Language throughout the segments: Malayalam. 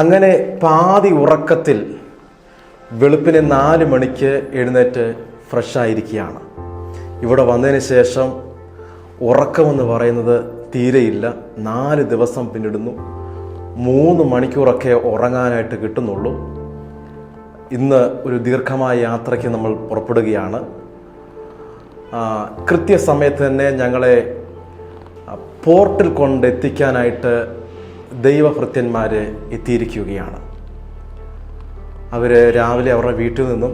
അങ്ങനെ പാതി ഉറക്കത്തിൽ വെളുപ്പിന് 4 മണിക്ക് എഴുന്നേറ്റ് ഫ്രഷായിരിക്കുകയാണ്. ഇവിടെ വന്നതിന് ശേഷം ഉറക്കമെന്ന് പറയുന്നത് തീരെയില്ല. 4 ദിവസം പിന്നിടുന്നു. 3 മണിക്കൂറൊക്കെ ഉറങ്ങാനായിട്ട് കിട്ടുന്നുള്ളൂ. ഇന്ന് ഒരു ദീർഘമായ യാത്രയ്ക്ക് നമ്മൾ പുറപ്പെടുകയാണ്. കൃത്യസമയത്ത് തന്നെ ഞങ്ങളെ പോർട്ടിൽ കൊണ്ടെത്തിക്കാനായിട്ട് ദൈവഭൃത്യന്മാർ എത്തിയിരിക്കുകയാണ്. അവർ രാവിലെ അവരുടെ വീട്ടിൽ നിന്നും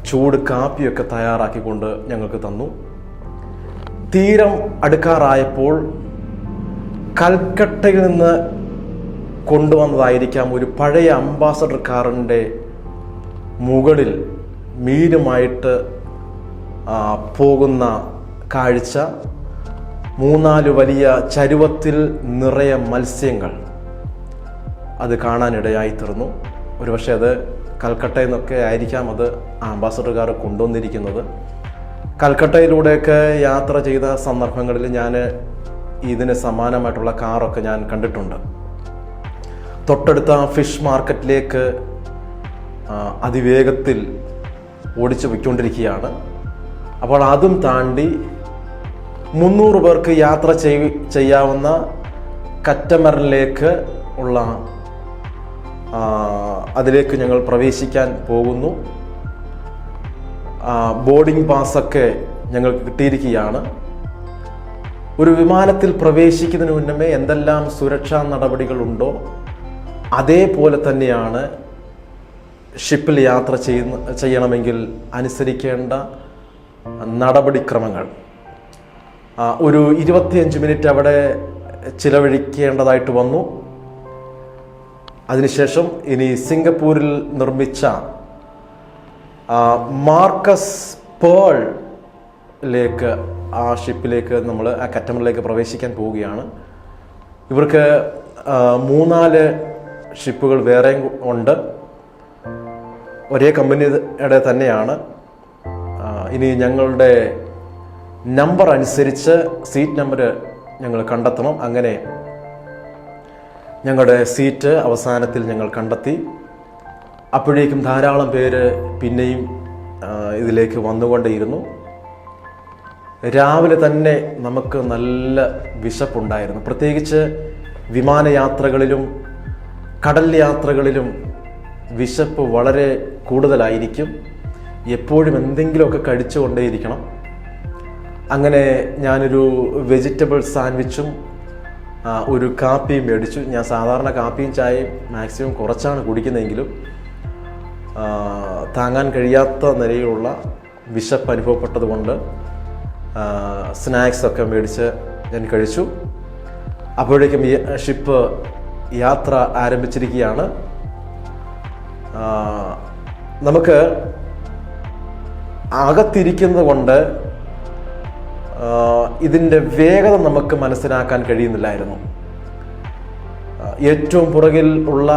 ചൂട് കാപ്പിയൊക്കെ തയ്യാറാക്കിക്കൊണ്ട് ഞങ്ങൾക്ക് തന്നു. തീരം അടുക്കാറായപ്പോൾ കൽക്കട്ടയിൽ നിന്ന് കൊണ്ടുവന്നതായിരിക്കാം ഒരു പഴയ അംബാസഡർ കാറിൻ്റെ മുകളിൽ മീനുമായിട്ട് പോകുന്ന കാഴ്ച, 3-4 വലിയ ചരുവത്തിൽ നിറയെ മത്സ്യങ്ങൾ അത് കാണാനിടയായി തീർന്നു. ഒരുപക്ഷെ അത് കൽക്കട്ടയിൽ നിന്നൊക്കെ ആയിരിക്കാം അത് അംബാസഡർ കാർ കൊണ്ടുവന്നിരിക്കുന്നത്. കൽക്കട്ടയിലൂടെയൊക്കെ യാത്ര ചെയ്ത സന്ദർഭങ്ങളിൽ ഞാൻ ഇതിന് സമാനമായിട്ടുള്ള കാറൊക്കെ ഞാൻ കണ്ടിട്ടുണ്ട്. തൊട്ടടുത്ത ഫിഷ് മാർക്കറ്റിലേക്ക് അതിവേഗത്തിൽ ഓടിച്ചു പോയിക്കൊണ്ടിരിക്കുകയാണ്. അപ്പോൾ അതും താണ്ടി 300 പേർക്ക് യാത്ര ചെയ്യാവുന്ന കറ്റമറിലേക്ക് ഉള്ള അതിലേക്ക് ഞങ്ങൾ പ്രവേശിക്കാൻ പോകുന്നു. ബോർഡിംഗ് പാസ്സൊക്കെ ഞങ്ങൾക്ക് കിട്ടിയിരിക്കുകയാണ്. ഒരു വിമാനത്തിൽ പ്രവേശിക്കുന്നതിന് മുന്നമേ എന്തെല്ലാം സുരക്ഷാ നടപടികളുണ്ടോ അതേപോലെ തന്നെയാണ് ഷിപ്പിൽ യാത്ര ചെയ്യണമെങ്കിൽ അനുസരിക്കേണ്ട നടപടിക്രമങ്ങൾ. ഒരു 25 മിനിറ്റ് അവിടെ ചിലവഴിക്കേണ്ടതായിട്ട് വന്നു. അതിനുശേഷം ഇനി സിംഗപ്പൂരിൽ നിർമ്മിച്ച മാർക്കസ് പേളിലേക്ക് ആ ഷിപ്പിലേക്ക് നമ്മൾ ആ കറ്റമറിലേക്ക് പ്രവേശിക്കാൻ പോവുകയാണ്. ഇവർക്ക് 3-4 ഷിപ്പുകൾ വേറെയും ഉണ്ട്. ഒരേ കമ്പനിയുടെ തന്നെയാണ്. ഇനി ഞങ്ങളുടെ നമ്പർ അനുസരിച്ച് സീറ്റ് നമ്പർ ഞങ്ങൾ കണ്ടെത്തണം. അങ്ങനെ ഞങ്ങളുടെ സീറ്റ് അവസാനത്തിൽ ഞങ്ങൾ കണ്ടെത്തി. അപ്പോഴേക്കും ധാരാളം പേര് പിന്നെയും ഇതിലേക്ക് വന്നുകൊണ്ടേയിരുന്നു. രാവിലെ തന്നെ നമുക്ക് നല്ല വിശപ്പുണ്ടായിരുന്നു. പ്രത്യേകിച്ച് വിമാനയാത്രകളിലും കടൽ യാത്രകളിലും വിശപ്പ് വളരെ കൂടുതലായിരിക്കും. എപ്പോഴും എന്തെങ്കിലുമൊക്കെ കഴിച്ചുകൊണ്ടേയിരിക്കണം. അങ്ങനെ ഞാനൊരു വെജിറ്റബിൾ സാൻഡ്വിച്ചും ഒരു കാപ്പിയും മേടിച്ചു. ഞാൻ സാധാരണ കാപ്പിയും ചായയും മാക്സിമം കുറച്ചാണ് കുടിക്കുന്നതെങ്കിലും താങ്ങാൻ കഴിയാത്ത നിലയിലുള്ള വിശപ്പ് അനുഭവപ്പെട്ടത് കൊണ്ട് സ്നാക്സൊക്കെ മേടിച്ച് ഞാൻ കഴിച്ചു. അപ്പോഴേക്കും ഷിപ്പ് യാത്ര ആരംഭിച്ചിരിക്കുകയാണ്. നമുക്ക് അകത്തിരിക്കുന്നത് കൊണ്ട് ഇതിൻ്റെ വേഗത നമുക്ക് മനസ്സിലാക്കാൻ കഴിയുന്നില്ലായിരുന്നു. ഏറ്റവും പുറകിൽ ഉള്ള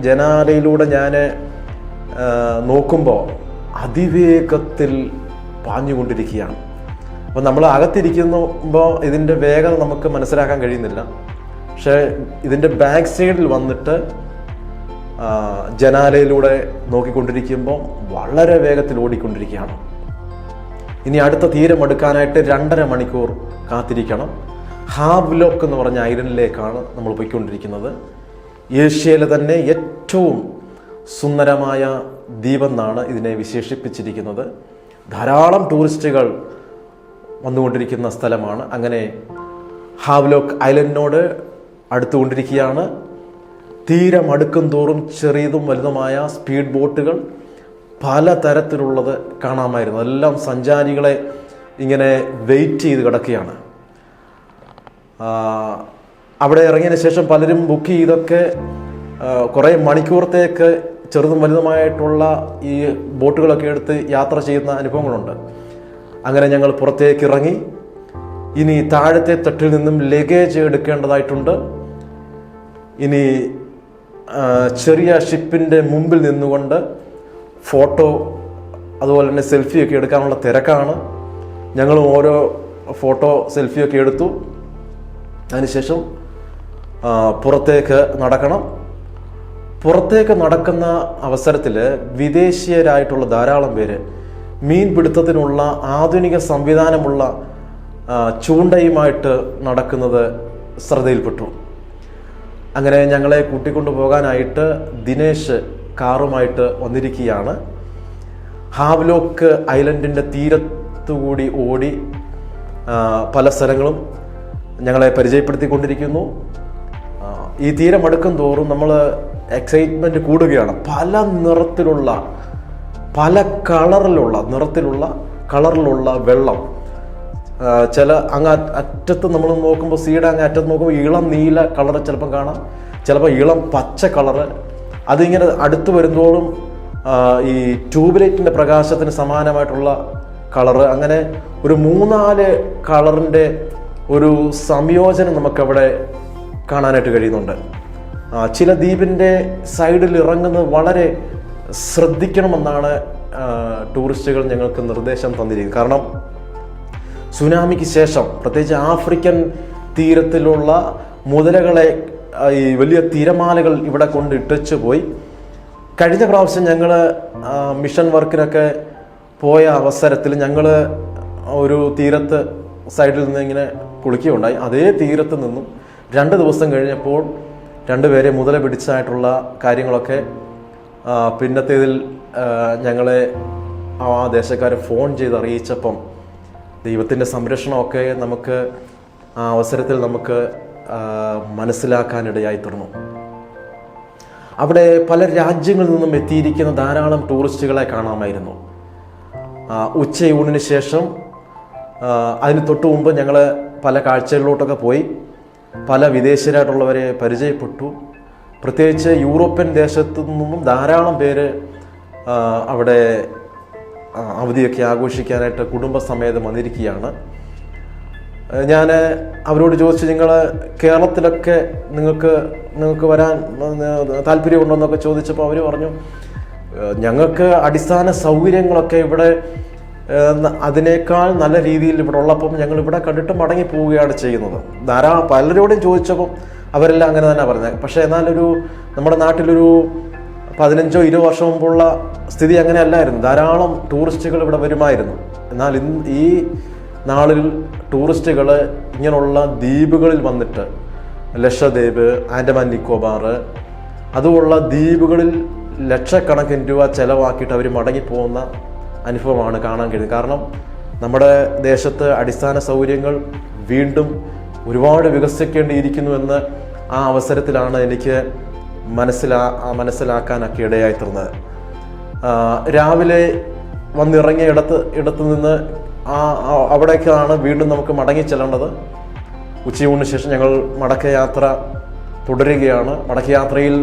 ജനാലയിലൂടെ ഞാൻ നോക്കുമ്പോൾ അതിവേഗത്തിൽ പാഞ്ഞുകൊണ്ടിരിക്കുകയാണ്. അപ്പോൾ നമ്മൾ അകത്തിരിക്കുമ്പോൾ ഇതിൻ്റെ വേഗത നമുക്ക് മനസ്സിലാക്കാൻ കഴിയുന്നില്ല. പക്ഷേ ഇതിൻ്റെ ബാക്ക് സൈഡിൽ വന്നിട്ട് ജനാലയിലൂടെ നോക്കിക്കൊണ്ടിരിക്കുമ്പോൾ വളരെ വേഗത്തിൽ ഓടിക്കൊണ്ടിരിക്കുകയാണ്. ഇനി അടുത്ത തീരം എടുക്കാനായിട്ട് 2.5 മണിക്കൂർ കാത്തിരിക്കണം. ഹാവ്ലോക്ക് എന്ന് പറഞ്ഞ ഐലൻഡിലേക്കാണ് നമ്മൾ പോയിക്കൊണ്ടിരിക്കുന്നത്. ഏഷ്യയിലെ തന്നെ ഏറ്റവും സുന്ദരമായ ദ്വീപെന്നാണ് ഇതിനെ വിശേഷിപ്പിച്ചിരിക്കുന്നത്. ധാരാളം ടൂറിസ്റ്റുകൾ വന്നുകൊണ്ടിരിക്കുന്ന സ്ഥലമാണ്. അങ്ങനെ ഹാവ്ലോക്ക് ഐലൻഡിനോട് അടുത്തുകൊണ്ടിരിക്കുകയാണ്. തീരം അടുക്കും തോറും ചെറിയതും വലുതുമായ സ്പീഡ് ബോട്ടുകൾ പല തരത്തിലുള്ളത് കാണാമായിരുന്നു. എല്ലാം സഞ്ചാരികളെ ഇങ്ങനെ വെയിറ്റ് ചെയ്ത് കിടക്കുകയാണ്. അവിടെ ഇറങ്ങിയതിന് ശേഷം പലരും ബുക്ക് ചെയ്തൊക്കെ കുറേ മണിക്കൂറത്തേക്ക് ചെറുതും വലുതുമായിട്ടുള്ള ഈ ബോട്ടുകളൊക്കെ എടുത്ത് യാത്ര ചെയ്യുന്ന അനുഭവങ്ങളുണ്ട്. അങ്ങനെ ഞങ്ങൾ പുറത്തേക്ക് ഇറങ്ങി. ഇനി താഴത്തെ തട്ടിൽ നിന്നും ലഗേജ് എടുക്കേണ്ടതായിട്ടുണ്ട്. ഇനി ചെറിയ ഷിപ്പിൻ്റെ മുമ്പിൽ നിന്നുകൊണ്ട് ഫോട്ടോ അതുപോലെ തന്നെ സെൽഫിയൊക്കെ എടുക്കാനുള്ള തിരക്കാണ്. ഞങ്ങളും ഓരോ ഫോട്ടോ സെൽഫിയൊക്കെ എടുത്തു. അതിനുശേഷം പുറത്തേക്ക് നടക്കണം. പുറത്തേക്ക് നടക്കുന്ന അവസരത്തിൽ വിദേശീയരായിട്ടുള്ള ധാരാളം പേര് മീൻപിടുത്തത്തിനുള്ള ആധുനിക സംവിധാനമുള്ള ചൂണ്ടയുമായിട്ട് നടക്കുന്നത് ശ്രദ്ധയിൽപ്പെട്ടു. അങ്ങനെ ഞങ്ങളെ കൂട്ടിക്കൊണ്ടു പോകാനായിട്ട് ദിനേശ് കാറുമായിട്ട് വന്നിരിക്കുകയാണ്. ഹാവ്ലോക്ക് ഐലൻഡിൻ്റെ തീരത്തുകൂടി ഓടി പല സ്ഥലങ്ങളും ഞങ്ങളെ പരിചയപ്പെടുത്തിക്കൊണ്ടിരിക്കുന്നു. ഈ തീരം അടുക്കും തോറും നമ്മൾ എക്സൈറ്റ്മെൻറ്റ് കൂടുകയാണ്. പല നിറത്തിലുള്ള പല കളറിലുള്ള വെള്ളം. ചില അറ്റത്ത് നമ്മൾ നോക്കുമ്പോൾ സീയുടെ അറ്റത്ത് നോക്കുമ്പോൾ ഇളം നീല കളറ് ചിലപ്പം കാണാം, ചിലപ്പോൾ ഇളം പച്ച കളറ്. അതിങ്ങനെ അടുത്ത് വരുന്തോറും ഈ ട്യൂബ് ലൈറ്റിൻ്റെ പ്രകാശത്തിന് സമാനമായിട്ടുള്ള കളറ്. അങ്ങനെ ഒരു 3-4 കളറിൻ്റെ ഒരു സംയോജനം നമുക്കവിടെ കാണാനായിട്ട് കഴിയുന്നുണ്ട്. ചില ദ്വീപിൻ്റെ സൈഡിൽ ഇറങ്ങുന്നത് വളരെ ശ്രദ്ധിക്കണമെന്നാണ് ടൂറിസ്റ്റുകൾ ഞങ്ങൾക്ക് നിർദ്ദേശം തന്നിരിക്കുന്നത്. കാരണം സുനാമിക്ക് ശേഷം പ്രത്യേകിച്ച് ആഫ്രിക്കൻ തീരത്തിലുള്ള മുതലകളെ ഈ വലിയ തിരമാലകൾ ഇവിടെ കൊണ്ട് ഇട്ടച്ചു പോയി. കഴിഞ്ഞ പ്രാവശ്യം ഞങ്ങൾ മിഷൻ വർക്കിനൊക്കെ പോയ അവസരത്തിൽ ഞങ്ങൾ ഒരു തീരത്ത് സൈഡിൽ നിന്ന് ഇങ്ങനെ കുളിക്കുകയുണ്ടായി. അതേ തീരത്ത് നിന്നും 2 ദിവസം കഴിഞ്ഞപ്പോൾ 2 പേരെ മുതല പിടിച്ചായിട്ടുള്ള കാര്യങ്ങളൊക്കെ പിന്നത്തേതിൽ ഞങ്ങളെ ആ ദേശക്കാരെ ഫോൺ ചെയ്ത് അറിയിച്ചപ്പം ദൈവത്തിൻ്റെ സംരക്ഷണമൊക്കെ നമുക്ക് ആ അവസരത്തിൽ നമുക്ക് മനസ്സിലാക്കാനിടയായി തീർന്നു. അവിടെ പല രാജ്യങ്ങളിൽ നിന്നും എത്തിയിരിക്കുന്ന ധാരാളം ടൂറിസ്റ്റുകളെ കാണാമായിരുന്നു. ഉച്ചയൂണിന് ശേഷം അതിന് തൊട്ട് മുമ്പ് ഞങ്ങൾ പല കാഴ്ചകളിലോട്ടൊക്കെ പോയി പല വിദേശീയരായിട്ടുള്ളവരെ പരിചയപ്പെട്ടു. പ്രത്യേകിച്ച് യൂറോപ്യൻ ദേശത്തു നിന്നും ധാരാളം പേര് അവിടെ അവധിയൊക്കെ ആഘോഷിക്കാനായിട്ട് കുടുംബസമേതം വന്നിരിക്കുകയാണ്. ഞാൻ അവരോട് ചോദിച്ചു, നിങ്ങൾ കേരളത്തിലൊക്കെ നിങ്ങൾക്ക് വരാൻ താല്പര്യമുണ്ടോയെന്നൊക്കെ ചോദിച്ചപ്പോൾ അവർ പറഞ്ഞു, ഞങ്ങൾക്ക് അടിസ്ഥാന സൗകര്യങ്ങളൊക്കെ ഇവിടെ അതിനേക്കാൾ നല്ല രീതിയിൽ ഇവിടെ ഉള്ളപ്പം ഞങ്ങൾ ഇവിടെ കണ്ടിട്ട് മടങ്ങി പോവുകയാണ് ചെയ്യുന്നത്. പലരോടും ചോദിച്ചപ്പം അവരെല്ലാം അങ്ങനെ തന്നെ പറഞ്ഞത്. പക്ഷേ എന്നാലൊരു നമ്മുടെ നാട്ടിലൊരു 15-20 വർഷം മുമ്പുള്ള സ്ഥിതി അങ്ങനെ അല്ലായിരുന്നു. ധാരാളം ടൂറിസ്റ്റുകൾ ഇവിടെ വരുമായിരുന്നു. എന്നാൽ ഈ നാളിൽ ടൂറിസ്റ്റുകൾ ഇങ്ങനെയുള്ള ദ്വീപുകളിൽ വന്നിട്ട് ലക്ഷദ്വീപ്, ആൻഡമാൻ നിക്കോബാർ അതുപോലുള്ള ദ്വീപുകളിൽ ലക്ഷക്കണക്കിന് രൂപ ചെലവാക്കിയിട്ട് അവർ മടങ്ങിപ്പോകുന്ന അനുഭവമാണ് കാണാൻ കഴിയുന്നത്. കാരണം നമ്മുടെ ദേശത്ത് അടിസ്ഥാന സൗകര്യങ്ങൾ വീണ്ടും ഒരുപാട് വികസിക്കേണ്ടിയിരിക്കുന്നു എന്ന് ആ അവസരത്തിലാണ് എനിക്ക് മനസ്സിലാക്കാനൊക്കെ ഇടയായി തീർന്നത്. രാവിലെ വന്നിറങ്ങിയ ഇടത്ത് നിന്ന് അവിടേക്കാണ് വീണ്ടും നമുക്ക് മടങ്ങി ചെല്ലേണ്ടത്. ഉച്ചയൂണിന് ശേഷം ഞങ്ങൾ മടക്കയാത്ര തുടരുകയാണ്. മടക്കയാത്രയിൽ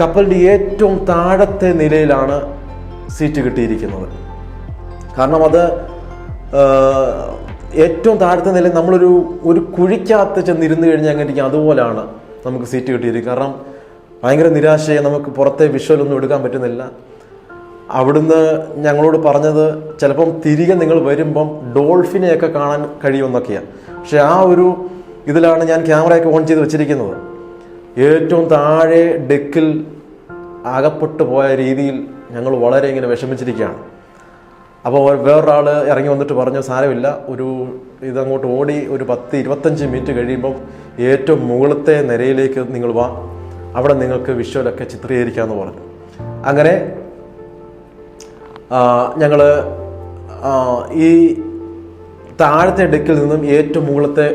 കപ്പലിൻ്റെ ഏറ്റവും താഴത്തെ നിലയിലാണ് സീറ്റ് കിട്ടിയിരിക്കുന്നത്. കാരണം അത് ഏറ്റവും താഴത്തെ നിലയിൽ നമ്മളൊരു കുഴിക്കകത്ത് ചെന്നിരുന്ന് കഴിഞ്ഞാൽ അങ്ങനെ ഇരിക്കും, അതുപോലെയാണ് നമുക്ക് സീറ്റ് കിട്ടിയിരിക്കുന്നത്. കാരണം ഭയങ്കര നിരാശയെ നമുക്ക് പുറത്തെ വിഷ്വലൊന്നും എടുക്കാൻ പറ്റുന്നില്ല. അവിടുന്ന് ഞങ്ങളോട് പറഞ്ഞത് ചിലപ്പം തിരികെ നിങ്ങൾ വരുമ്പം ഡോൾഫിനെയൊക്കെ കാണാൻ കഴിയുമെന്നൊക്കെയാണ്. പക്ഷെ ആ ഒരു ഇതിലാണ് ഞാൻ ക്യാമറയൊക്കെ ഓൺ ചെയ്ത് വെച്ചിരിക്കുന്നത്. ഏറ്റവും താഴെ ഡെക്കിൽ അകപ്പെട്ടു പോയ രീതിയിൽ ഞങ്ങൾ വളരെ ഇങ്ങനെ വിഷമിച്ചിരിക്കുകയാണ്. അപ്പോൾ വേറൊരാൾ ഇറങ്ങി വന്നിട്ട് പറഞ്ഞു, സാരമില്ല, ഇതങ്ങോട്ട് ഓടി ഒരു 10-25 മിനിറ്റ് കഴിയുമ്പം ഏറ്റവും മുകളിലത്തെ നിരയിലേക്ക് നിങ്ങൾ വാ, അവിടെ നിങ്ങൾക്ക് വിഷ്വലൊക്കെ ചിത്രീകരിക്കാമെന്ന് പറഞ്ഞു. അങ്ങനെ ഞങ്ങൾ ഈ താഴത്തെ ഡെക്കിൽ നിന്നും ഏറ്റവും മുകളിലത്തെ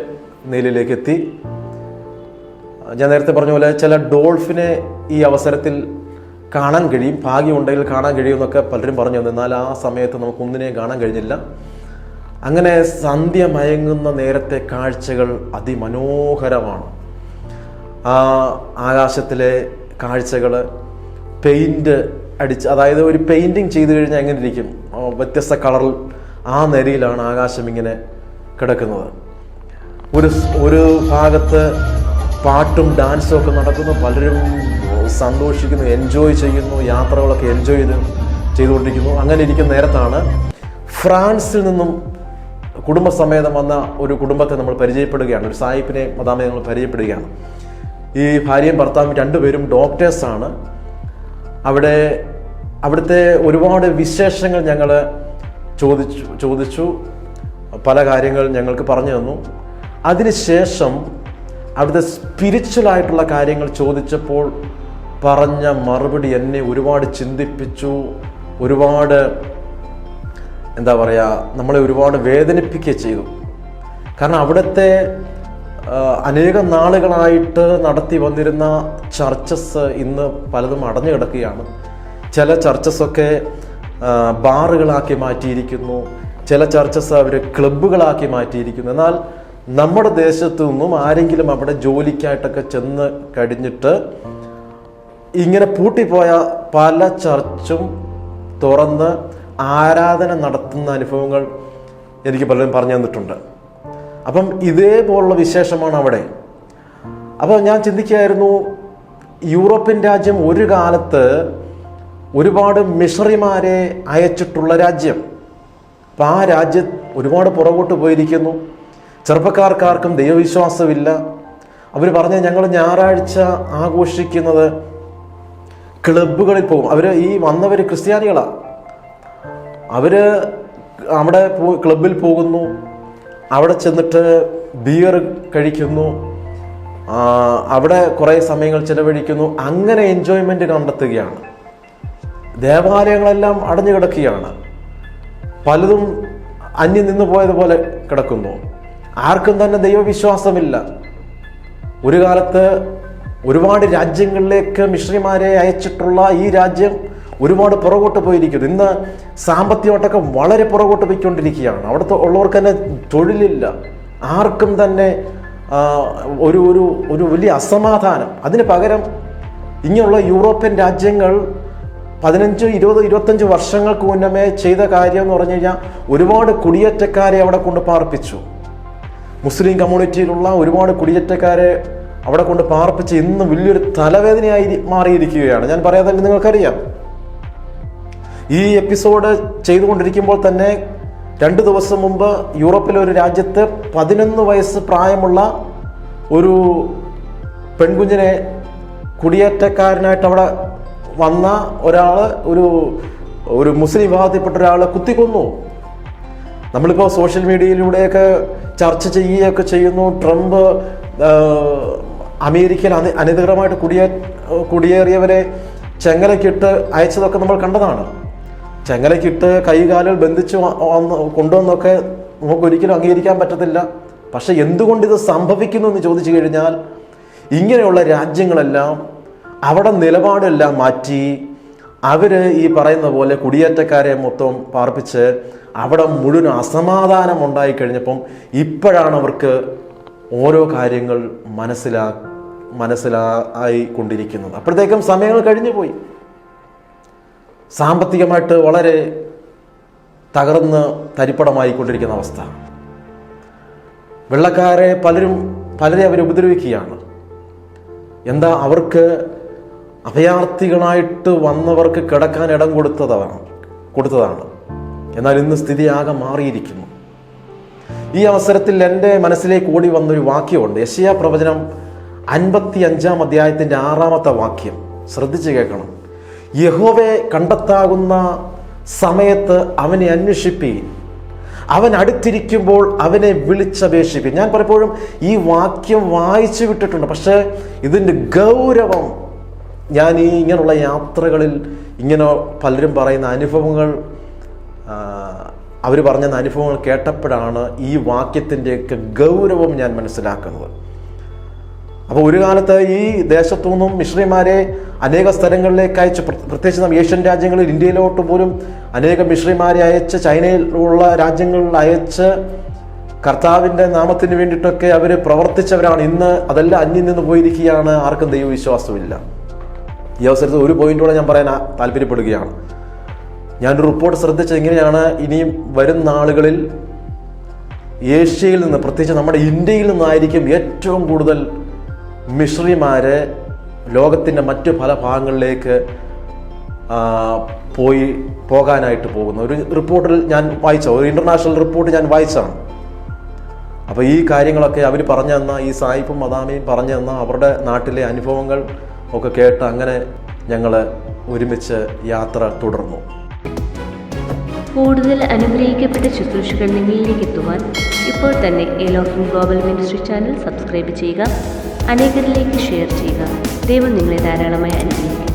നിലയിലേക്ക് എത്തി. ഞാൻ നേരത്തെ പറഞ്ഞ പോലെ ചില ഡോൾഫിനെ ഈ അവസരത്തിൽ കാണാൻ കഴിയും, ഭാഗ്യമുണ്ടെങ്കിൽ കാണാൻ കഴിയുമെന്നൊക്കെ പലരും പറഞ്ഞു. എന്നാൽ ആ സമയത്ത് നമുക്കൊന്നിനെയും കാണാൻ കഴിഞ്ഞില്ല. അങ്ങനെ സന്ധ്യ മയങ്ങുന്ന നേരത്തെ കാഴ്ചകൾ അതിമനോഹരമാണ്. ആ ആകാശത്തിലെ കാഴ്ചകൾ പെയിൻറ് അടിച്ച്, അതായത് ഒരു പെയിൻറ്റിങ് ചെയ്ത് കഴിഞ്ഞാൽ എങ്ങനെ ഇരിക്കും, വ്യത്യസ്ത കളറിൽ ആ നിരയിലാണ് ആകാശം ഇങ്ങനെ കിടക്കുന്നത്. ഒരു ഭാഗത്ത് പാട്ടും ഡാൻസും ഒക്കെ നടക്കുന്നു, പലരും സന്തോഷിക്കുന്നു, എൻജോയ് ചെയ്യുന്നു, യാത്രകളൊക്കെ ചെയ്തുകൊണ്ടിരിക്കുന്നു. അങ്ങനെ ഇരിക്കുന്ന നേരത്താണ് ഫ്രാൻസിൽ നിന്നും കുടുംബസമേതം വന്ന ഒരു കുടുംബത്തെ നമ്മൾ പരിചയപ്പെടുകയാണ്. ഒരു സായിപ്പിനെ മദാമയെ നമ്മൾ പരിചയപ്പെടുകയാണ്. ഈ ഭാര്യയും ഭർത്താവും രണ്ടുപേരും ഡോക്ടേഴ്സാണ്. അവിടുത്തെ ഒരുപാട് വിശേഷങ്ങൾ ഞങ്ങൾ ചോദിച്ചു, പല കാര്യങ്ങൾ ഞങ്ങൾക്ക് പറഞ്ഞു തന്നു. അതിനുശേഷം അവിടുത്തെ സ്പിരിച്വലായിട്ടുള്ള കാര്യങ്ങൾ ചോദിച്ചപ്പോൾ പറഞ്ഞ മറുപടി എന്നെ ഒരുപാട് ചിന്തിപ്പിച്ചു, ഒരുപാട് നമ്മളെ ഒരുപാട് വേദനിപ്പിക്കുകയും ചെയ്തു. കാരണം അവിടുത്തെ അനേകം നാളുകളായിട്ട് നടത്തി വന്നിരുന്ന ചർച്ചസ് ഇന്ന് പലതും അടഞ്ഞു കിടക്കുകയാണ്. ചില ചർച്ചസൊക്കെ ബാറുകളാക്കി മാറ്റിയിരിക്കുന്നു, ചില ചർച്ചസ് അവർ ക്ലബ്ബുകളാക്കി മാറ്റിയിരിക്കുന്നു. എന്നാൽ നമ്മുടെ ദേശത്തു നിന്നും ആരെങ്കിലും അവിടെ ജോലിക്കായിട്ടൊക്കെ ചെന്ന് കഴിഞ്ഞിട്ട് ഇങ്ങനെ പൂട്ടിപ്പോയ പല ചർച്ചും തുറന്ന് ആരാധന നടത്തുന്ന അനുഭവങ്ങൾ എനിക്ക് പലരും പറഞ്ഞു തന്നിട്ടുണ്ട്. അപ്പം ഇതേപോലുള്ള വിശേഷമാണ് അവിടെ. അപ്പോൾ ഞാൻ ചിന്തിക്കുകയായിരുന്നു, യൂറോപ്യൻ രാജ്യം ഒരു കാലത്ത് ഒരുപാട് മിഷണറിമാരെ അയച്ചിട്ടുള്ള രാജ്യം. അപ്പം ആ രാജ്യം ഒരുപാട് പുറകോട്ട് പോയിരിക്കുന്നു. ചെറുപ്പക്കാർക്കാർക്കും ദൈവവിശ്വാസമില്ല. അവർ പറഞ്ഞ ഞങ്ങൾ ഞായറാഴ്ച ആഘോഷിക്കുന്നത് ക്ലബ്ബുകളിൽ പോകും. ഈ വന്നവർ ക്രിസ്ത്യാനികളാണ്. അവർ അവിടെ ക്ലബ്ബിൽ പോകുന്നു, അവിടെ ചെന്നിട്ട് ബിയർ കഴിക്കുന്നു, അവിടെ കുറേ സമയങ്ങൾ ചിലവഴിക്കുന്നു. അങ്ങനെ എൻജോയ്മെൻറ്റ് കണ്ടെത്തുകയാണ്. ദേവാലയങ്ങളെല്ലാം അടഞ്ഞു കിടക്കുകയാണ്. പലതും അന്യം നിന്ന് പോയതുപോലെ കിടക്കുന്നു. ആർക്കും തന്നെ ദൈവവിശ്വാസമില്ല. ഒരു കാലത്ത് ഒരുപാട് രാജ്യങ്ങളിലേക്ക് മിഷണറിമാരെ അയച്ചിട്ടുള്ള ഈ രാജ്യം ഒരുപാട് പുറകോട്ട് പോയിരിക്കുന്നു. ഇന്ന് സാമ്പത്തികമായിട്ടൊക്കെ വളരെ പുറകോട്ട് പോയിക്കൊണ്ടിരിക്കുകയാണ്. അവിടുത്തെ ഉള്ളവർക്ക് തന്നെ തൊഴിലില്ല. ആർക്കും തന്നെ ഒരു ഒരു ഒരു വലിയ അസമാധാനം. അതിന് പകരം ഇങ്ങനെയുള്ള യൂറോപ്യൻ രാജ്യങ്ങൾ 15, 20, 25 വർഷങ്ങൾക്ക് മുന്നമേ ചെയ്ത കാര്യം എന്ന് പറഞ്ഞു കഴിഞ്ഞാൽ ഒരുപാട് കുടിയേറ്റക്കാരെ അവിടെ കൊണ്ട് പാർപ്പിച്ചു. മുസ്ലിം കമ്മ്യൂണിറ്റിയിലുള്ള ഒരുപാട് കുടിയേറ്റക്കാരെ അവിടെ കൊണ്ട് പാർപ്പിച്ച് ഇന്ന് വലിയൊരു തലവേദനയായി മാറിയിരിക്കുകയാണ്. ഞാൻ പറയാതെ തന്നെ നിങ്ങൾക്കറിയാം. ഈ എപ്പിസോഡ് ചെയ്തുകൊണ്ടിരിക്കുമ്പോൾ തന്നെ 2 ദിവസം മുമ്പ് യൂറോപ്പിലെ ഒരു രാജ്യത്ത് 11 വയസ്സ് പ്രായമുള്ള ഒരു പെൺകുഞ്ഞിനെ കുടിയേറ്റക്കാരനായിട്ട് അവിടെ വന്ന ഒരാൾ, ഒരു മുസ്ലിം വിഭാഗത്തിൽപ്പെട്ട ഒരാളെ കുത്തിക്കൊന്നു. നമ്മളിപ്പോൾ സോഷ്യൽ മീഡിയയിലൂടെയൊക്കെ ചർച്ച ചെയ്യുകയൊക്കെ ചെയ്യുന്നു. ട്രംപ് അമേരിക്കയിൽ അനധികൃതമായിട്ട് കുടിയേറിയവരെ ചെങ്ങലക്കിട്ട് അയച്ചതൊക്കെ നമ്മൾ കണ്ടതാണ്. ചെങ്ങലക്കിട്ട് കൈകാലുകൾ ബന്ധിച്ച് കൊണ്ടുവന്നൊക്കെ നമുക്ക് ഒരിക്കലും അംഗീകരിക്കാൻ പറ്റത്തില്ല. പക്ഷെ എന്തുകൊണ്ട് ഇത് സംഭവിക്കുന്നു എന്ന് ചോദിച്ചു കഴിഞ്ഞാൽ, ഇങ്ങനെയുള്ള രാജ്യങ്ങളെല്ലാം അവിടെ നിലപാടെല്ലാം മാറ്റി അവർ ഈ പറയുന്ന പോലെ കുടിയേറ്റക്കാരെ മൊത്തം പാർപ്പിച്ച് അവിടെ മുഴുവൻ അസമാധാനം ഉണ്ടായിക്കഴിഞ്ഞപ്പം ഇപ്പോഴാണ് അവർക്ക് ഓരോ കാര്യങ്ങൾ മനസ്സിലായി കൊണ്ടിരിക്കുന്നത്. അപ്പോഴത്തേക്കും സമയങ്ങൾ കഴിഞ്ഞു പോയി. സാമ്പത്തികമായിട്ട് വളരെ തകർന്ന് തരിപ്പടമായിക്കൊണ്ടിരിക്കുന്ന അവസ്ഥ. വെള്ളക്കാരെ പലരെ അവർ ഉപദ്രവിക്കുകയാണ്. എന്താ, അവർക്ക് അഭയാർത്ഥികളായിട്ട് വന്നവർക്ക് കിടക്കാൻ ഇടം കൊടുത്തതാണ്. എന്നാൽ ഇന്ന് സ്ഥിതി ആകെ മാറിയിരിക്കുന്നു. ഈ അവസരത്തിൽ എൻ്റെ മനസ്സിലേക്ക് ഓടി വന്നൊരു വാക്യമുണ്ട്. യെശയ്യാ പ്രവചനം 55-ാം അധ്യായത്തിൻ്റെ 6-ാമത്തെ വാക്യം ശ്രദ്ധിച്ച് കേൾക്കണം. യഹോവയെ കണ്ടെത്താകുന്ന സമയത്ത് അവനെ അന്വേഷിപ്പീൻ, അവൻ അടുത്തിരിക്കുമ്പോൾ അവനെ വിളിച്ചപേക്ഷിപ്പീൻ. ഞാൻ പലപ്പോഴും ഈ വാക്യം വായിച്ചു വിട്ടിട്ടുണ്ട്. പക്ഷേ ഇതിൻ്റെ ഗൗരവം ഞാൻ ഇങ്ങനെയുള്ള യാത്രകളിൽ ഇങ്ങനെ പലരും പറയുന്ന അനുഭവങ്ങൾ, അവർ പറഞ്ഞ അനുഭവങ്ങൾ കേട്ടപ്പോഴാണ് ഈ വാക്യത്തിൻ്റെയൊക്കെ ഗൗരവം ഞാൻ മനസ്സിലാക്കുന്നത്. അപ്പോൾ ഒരു കാലത്ത് ഈ ദേശത്തു നിന്നും മിഷണറിമാരെ അനേക സ്ഥലങ്ങളിലേക്ക് അയച്ച്, പ്രത്യേകിച്ച് നാം ഏഷ്യൻ രാജ്യങ്ങളിൽ, ഇന്ത്യയിലോട്ട് പോലും അനേകം മിഷണറിമാരെ അയച്ച്, ചൈനയിലുള്ള രാജ്യങ്ങളിൽ അയച്ച് കർത്താവിൻ്റെ നാമത്തിന് വേണ്ടിയിട്ടൊക്കെ അവർ പ്രവർത്തിച്ചവരാണ്. ഇന്ന് അതെല്ലാം അന്യം നിന്ന് പോയിരിക്കുകയാണ്. ആർക്കും ദൈവവിശ്വാസമില്ല. ഈ അവസരത്തിൽ ഒരു പോയിന്റോടെ ഞാൻ പറയാൻ താല്പര്യപ്പെടുകയാണ്. ഞാനൊരു റിപ്പോർട്ട് ശ്രദ്ധിച്ചത് ഇങ്ങനെയാണ്: ഇനിയും വരും നാളുകളിൽ ഏഷ്യയിൽ നിന്ന്, പ്രത്യേകിച്ച് നമ്മുടെ ഇന്ത്യയിൽ നിന്നായിരിക്കും ഏറ്റവും കൂടുതൽ മിഷണറിമാരെ ലോകത്തിൻ്റെ മറ്റു പല ഭാഗങ്ങളിലേക്ക് പോകാനായിട്ട് പോകുന്ന ഒരു റിപ്പോർട്ടിൽ ഞാൻ വായിച്ച, ഒരു ഇൻ്റർനാഷണൽ റിപ്പോർട്ട് ഞാൻ വായിച്ചതാണ്. അപ്പോൾ ഈ കാര്യങ്ങളൊക്കെ അവർ പറഞ്ഞു തന്ന, ഈ സായിപ്പും മദാമയും പറഞ്ഞു തന്ന അവരുടെ നാട്ടിലെ അനുഭവങ്ങൾ ഒക്കെ കേട്ട് അങ്ങനെ ഞങ്ങൾ ഒരുമിച്ച് യാത്ര തുടർന്നു. കൂടുതൽ അനുഗ്രഹിക്കപ്പെട്ട ശുശ്രൂഷകൾ നിങ്ങളിലേക്ക് എത്തുവാൻ ഇപ്പോൾ തന്നെ Elohim global ministry channel subscribe ചെയ്യുക, അനേകരിലേക്ക് ഷെയർ ചെയ്യുക. ദൈവം നിങ്ങളെ ധാരാളമായി അനുഗ്രഹിക്കും.